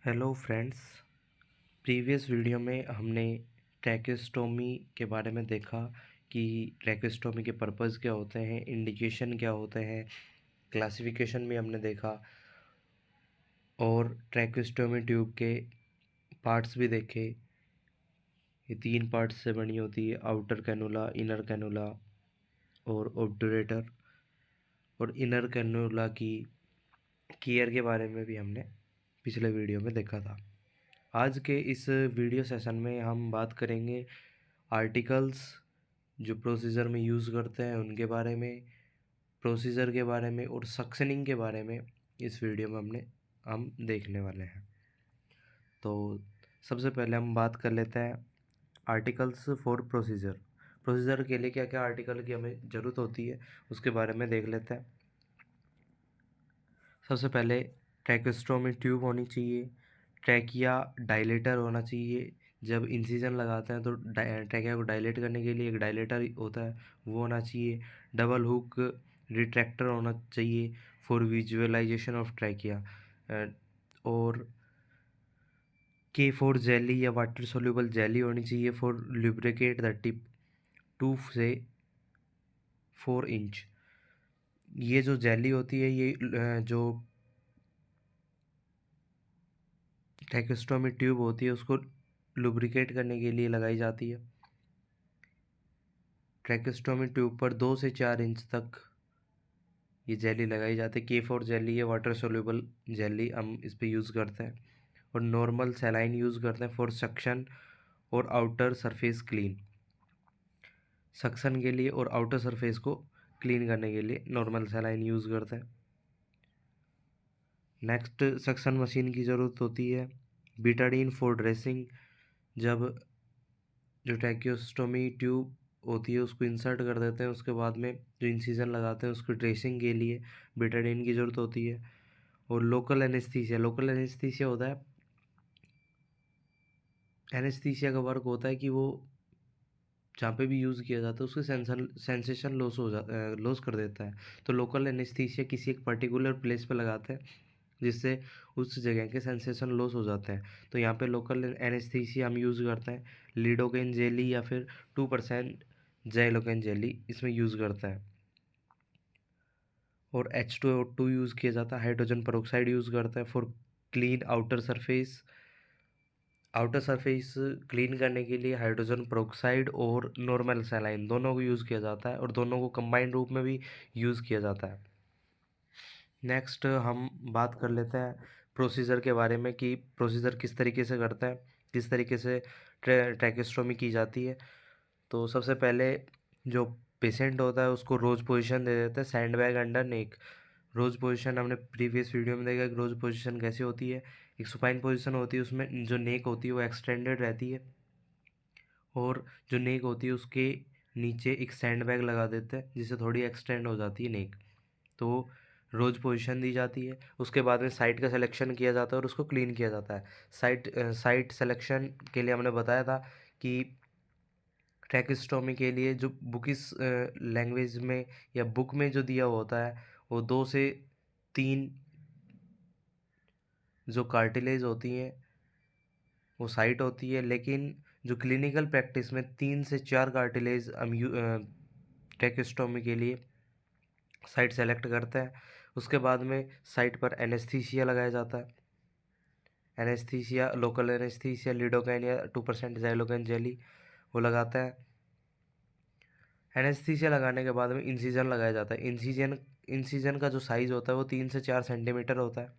Hello friends. Previous video में हमने ट्रैकेस्टोमी के बारे में देखा कि ट्रैकेस्टोमी के पर्पस क्या होते हैं, इंडिकेशन क्या होते हैं, क्लासिफिकेशन भी हमने देखा और ट्रैकेस्टोमी ट्यूब के पार्ट्स भी देखे। ये 3 पार्ट्स से बनी होती है, आउटर कैनुला, इनर कैनुला और ऑब्टूरेटर। और इनर कैनुला की केयर के बारे में भी हमने पिछले वीडियो में देखा था। आज के इस वीडियो सेशन में हम बात करेंगे आर्टिकल्स जो प्रोसीजर में यूज़ करते हैं उनके बारे में, प्रोसीजर के बारे में और सक्शनिंग के बारे में। इस वीडियो में हम देखने वाले हैं। तो सबसे पहले हम बात कर लेते हैं आर्टिकल्स फॉर प्रोसीजर। प्रोसीजर के लिए क्या क्या आर्टिकल की हमें ज़रूरत होती है उसके बारे में देख लेते हैं। सबसे पहले ट्रैकेस्टोमी ट्यूब होनी चाहिए, ट्रैकिया डायलेटर होना चाहिए। जब इंसिजन लगाते हैं तो ट्रैकिया को डायलेट करने के लिए एक डायलेटर होता है, वो होना चाहिए। डबल हुक रिट्रैक्टर होना चाहिए फॉर विजुअलाइजेशन ऑफ ट्रैकिया। और K4 जेली या वाटर सोल्यूबल जेली होनी चाहिए फॉर लुब्रिकेट द टिप 2 से 4 इंच। ये जो जेली होती है ये जो ट्रैकेस्टोमी ट्यूब होती है उसको लुब्रिकेट करने के लिए लगाई जाती है। ट्रैकेस्टोमी ट्यूब पर 2 से 4 इंच तक ये जेली लगाई जाती है। K4 जेली है वाटर सोल्यूबल जेली, हम इस पे यूज़ करते हैं। और नॉर्मल सलाइन यूज़ करते हैं फॉर सक्शन और आउटर सरफेस क्लीन। सक्शन के लिए और आउटर सरफेस को क्लीन करने के लिए नॉर्मल सलाइन यूज़ करते हैं। नेक्स्ट सक्शन मशीन की ज़रूरत होती है। Betadine for dressing. जब जो ट्रैकियोस्टोमी ट्यूब होती है उसको इंसर्ट कर देते हैं, उसके बाद में जो इंसिजन लगाते हैं उसकी ड्रेसिंग के लिए बीटाडीन की ज़रूरत होती है। और लोकल एनेस्थीसिया, लोकल एनेस्थीसिया होता है, एनेस्थीसिया का वर्क होता है कि वो जहाँ पे भी यूज़ किया जाता है उसके सेंसेशन लॉस कर देता है। तो लोकल एनेस्थीसिया किसी एक पर्टिकुलर प्लेस पे लगाते हैं जिससे उस जगह के सेंसेशन लॉस हो जाते हैं। तो यहाँ पे लोकल एनेस्थीसिया हम यूज़ करते हैं। लिडोकेन जेली या फिर 2% ज़ैलोकेन जेली इसमें यूज़ करता है। और H2O2 यूज़ किया जाता है। हाइड्रोजन पेरोक्साइड यूज़ करता है for clean outer surface. Outer surface clean करने के लिए हाइड्रोजन पेरोक्साइड और नॉर्मल सलाइन दोनों को यूज़ किया जाता है और दोनों को कंबाइंड रूप में भी यूज़ किया जाता है। नेक्स्ट हम बात कर लेते हैं प्रोसीजर के बारे में कि प्रोसीजर किस तरीके से करते हैं, किस तरीके से ट्रैकेस्टोमी की जाती है। तो सबसे पहले जो पेशेंट होता है उसको रोज पोजीशन दे देते हैं, सैंड बैग अंडर नेक। रोज पोजीशन हमने प्रीवियस वीडियो में देखा कि रोज पोजीशन कैसी होती है। एक सुपाइन पोजीशन होती है, उसमें जो नेक होती है वो एक्सटेंडेड रहती है और जो नेक होती है उसके नीचे एक सैंड बैग लगा देते हैं जिससे थोड़ी एक्सटेंड हो जाती है नेक। तो रोज पोजीशन दी जाती है। उसके बाद में साइट का सिलेक्शन किया जाता है और उसको क्लीन किया जाता है। साइट सिलेक्शन के लिए हमने बताया था कि ट्रैकेस्टोमी के लिए जो बुकिस लैंग्वेज में या बुक में जो दिया हुआ होता है वो 2 से 3 जो कार्टिलेज होती हैं वो साइट होती है, लेकिन जो क्लिनिकल प्रैक्टिस में 3 से 4 कार्टिलेज हम ट्रैकेस्टोमी के लिए साइट सेलेक्ट करते हैं। उसके बाद में साइट पर एनेस्थीसिया लगाया जाता है। एनेस्थीसिया लोकल एनेस्थीसिया लिडोकाइन या 2% ज़ैलोकाइन जेली वो लगाता है। एनेस्थीसिया लगाने के बाद में इंसिजन लगाया जाता है। इंसिजन का जो साइज़ होता है वो 3 से 4 सेंटीमीटर होता है।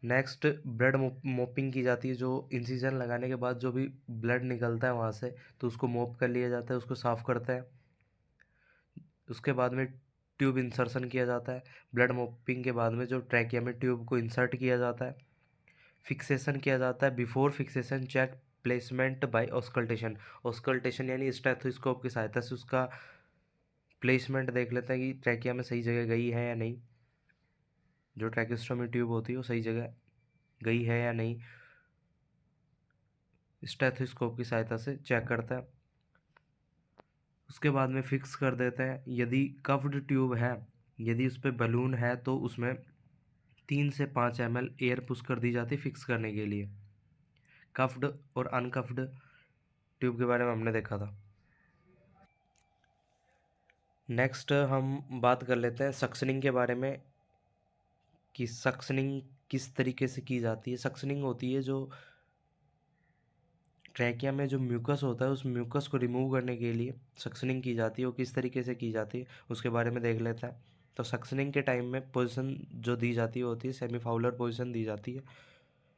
नेक्स्ट ब्लड मोपिंग की जाती है। जो इंसिजन लगाने के बाद जो भी ब्लड निकलता है वहाँ से तो उसको मोप कर लिया जाता है, उसको साफ़ करते हैं। उसके बाद में ट्यूब इंसर्शन किया जाता है। ब्लड मोपिंग के बाद में जो ट्रैकिया में ट्यूब को इंसर्ट किया जाता है, फिक्सेशन किया जाता है। Before fixation check placement by auscultation. Auscultation यानी स्टेथोस्कोप की सहायता से उसका प्लेसमेंट देख लेते हैं कि ट्रैकिया में सही जगह गई है या नहीं। जो ट्रैकेस्टोमी ट्यूब होती है वो सही जगह गई है या नहीं, स्टेथोस्कोप की सहायता से चेक करता है। उसके बाद में फिक्स कर देते हैं। यदि कव्ड ट्यूब है, यदि उस पर बलून है तो उसमें 3 से 5 ml एयर पुश कर दी जाती है फिक्स करने के लिए। कफ्ड और अनकफ्ड ट्यूब के बारे में हमने देखा था। नेक्स्ट हम बात कर लेते हैं सक्शनिंग के बारे में कि सक्शनिंग किस तरीके से की जाती है। सक्शनिंग होती है जो ट्रैकिया में जो म्यूकस होता है उस म्यूकस को रिमूव करने के लिए सक्शनिंग की जाती है। वो किस तरीके से की जाती है उसके बारे में देख लेते हैं। तो सक्शनिंग के टाइम में पोजीशन जो दी जाती है होती है सेमी फाउलर पोजीशन दी जाती है।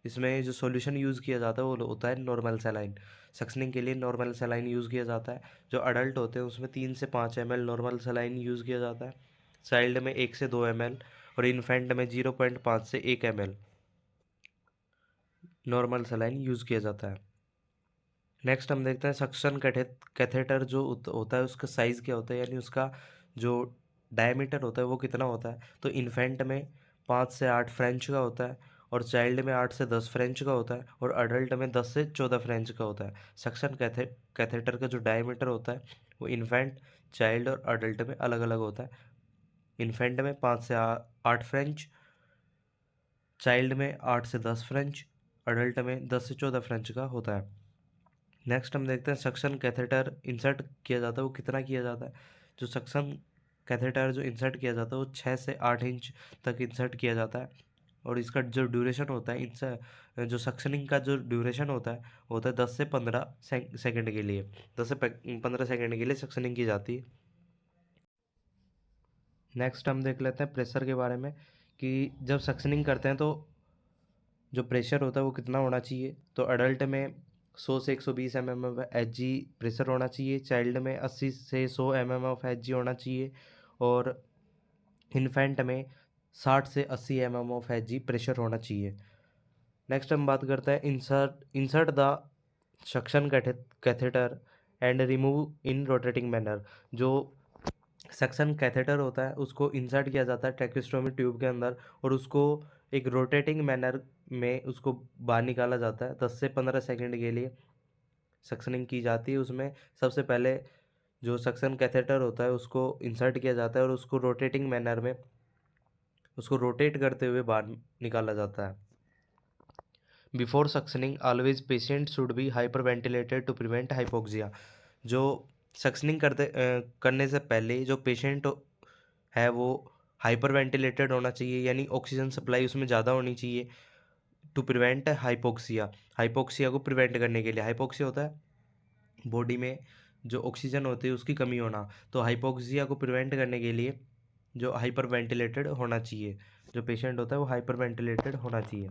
इसमें जो सॉल्यूशन यूज़ किया जाता है वो होता है नॉर्मल सलाइन। सक्शनिंग के लिए नॉर्मल सलाइन यूज़ किया जाता है। जो अडल्ट होते हैं उसमें 3 से 5 ml नॉर्मल सलाइन यूज़ किया जाता है। चाइल्ड में 1 से 2 ml और इन्फेंट में 0.5 से 1 ml नॉर्मल सलाइन यूज़ किया जाता है। नेक्स्ट हम देखते हैं सक्शन कैथेटर जो होता है उसका साइज़ क्या होता है, यानी उसका जो डायमीटर होता है वो कितना होता है। तो इन्फेंट में 5 से 8 फ्रेंच का होता है और चाइल्ड में 8 से 10 फ्रेंच का होता है और अडल्ट में 10 से 14 फ्रेंच का होता है। सक्शन कैथेटर का जो डायमीटर होता है वो इन्फेंट, चाइल्ड और अडल्ट में अलग अलग होता है। इन्फेंट में 5 से 8 फ्रेंच, चाइल्ड में 8 से 10 फ्रेंच, अडल्ट में 10 से 14 फ्रेंच का होता है। नेक्स्ट हम देखते हैं सक्शन कैथेटर इंसर्ट किया जाता है वो कितना किया जाता है। जो सक्शन कैथेटर जो इंसर्ट किया जाता है वो 6 से 8 इंच तक इंसर्ट किया जाता है और इसका जो ड्यूरेशन होता है जो सक्शनिंग का जो ड्यूरेशन होता है वो होता है 10 से 15 सेकंड के लिए। 10 से 15 सेकंड के लिए सक्शनिंग की जाती है। नेक्स्ट हम देख लेते हैं प्रेशर के बारे में कि जब सक्शनिंग करते हैं तो जो प्रेशर होता है वो कितना होना चाहिए। तो अडल्ट में 100 से 120 mm of H G pressure होना चाहिए। चाइल्ड में 80 से 100 mm ऑफ एच जी होना चाहिए और इन्फेंट में 60 से 80 mm of H G pressure होना चाहिए। नेक्स्ट हम बात करते हैं insert the suction catheter and remove in rotating manner. जो सक्शन कैथेटर होता है उसको इंसर्ट किया जाता है ट्रैकिस्टोमी ट्यूब के अंदर और उसको एक रोटेटिंग मैनर में उसको बाहर निकाला जाता है। 10 से 15 सेकंड के लिए सक्शनिंग की जाती है। उसमें सबसे पहले जो सक्शन कैथेटर होता है उसको इंसर्ट किया जाता है और उसको रोटेटिंग मैनर में उसको रोटेट करते हुए बाहर निकाला जाता है। Before suctioning always patient should be hyper ventilated to prevent hypoxia. जो सक्शनिंग करने से पहले जो पेशेंट है वो हाइपर वेंटिलेटेड होना चाहिए, यानी ऑक्सीजन सप्लाई उसमें ज़्यादा होनी चाहिए टू प्रिवेंट हाइपोक्सिया। हाइपोक्सिया को प्रिवेंट करने के लिए, हाइपोक्सिया होता है बॉडी में जो ऑक्सीजन होती है उसकी कमी होना। तो हाइपोक्सिया को प्रिवेंट करने के लिए जो हाइपर वेंटिलेटेड होना चाहिए, जो पेशेंट होता है वो हाइपर वेंटिलेटेड होना चाहिए।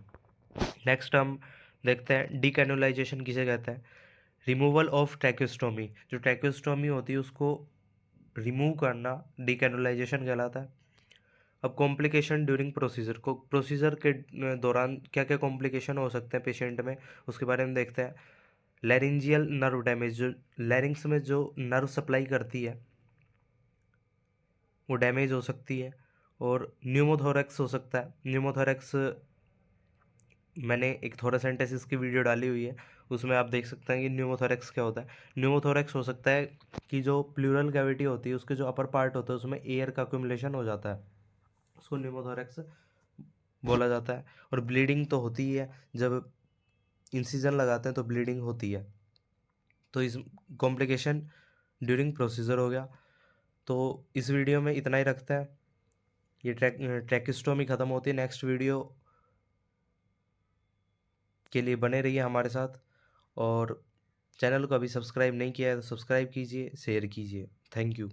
नेक्स्ट हम देखते हैं डीकैनुलाइजेशन किसे कहते हैं। Removal of tracheostomy. जो ट्रैक्योस्टोमी होती है उसको रिमूव करना डीकैनुलाइजेशन कहलाता है। अब कॉम्प्लिकेशन ड्यूरिंग प्रोसीजर को, प्रोसीजर के दौरान क्या क्या कॉम्प्लिकेशन हो सकते हैं पेशेंट में उसके बारे में देखते हैं। लैरिंजियल नर्व डैमेज, जो लैरिंग्स में जो नर्व सप्लाई करती है वो डैमेज हो सकती है। और न्यूमोथोरैक्स हो सकता है। न्यूमोथोरैक्स मैंने एक थोरासेंटेसिस की वीडियो डाली हुई है, उसमें आप देख सकते हैं कि न्यूमोथोरैक्स क्या होता है। न्यूमोथोरैक्स हो सकता है कि जो प्लूरल कैविटी होती है उसके जो अपर पार्ट होता है उसमें एयर का अक्यूमुलेशन हो जाता है, उसको न्यूमोथोरैक्स बोला जाता है। और ब्लीडिंग तो होती ही है, जब इंसिजन लगाते हैं तो ब्लीडिंग होती है। तो इस कॉम्प्लिकेशन ड्यूरिंग प्रोसीजर हो गया। तो इस वीडियो में इतना ही रखते हैं। ये ट्रैकिस्टोमी ख़त्म होती है। नेक्स्ट वीडियो के लिए बने रहिए हमारे साथ और चैनल को अभी सब्सक्राइब नहीं किया है तो सब्सक्राइब कीजिए, शेयर कीजिए। Thank you.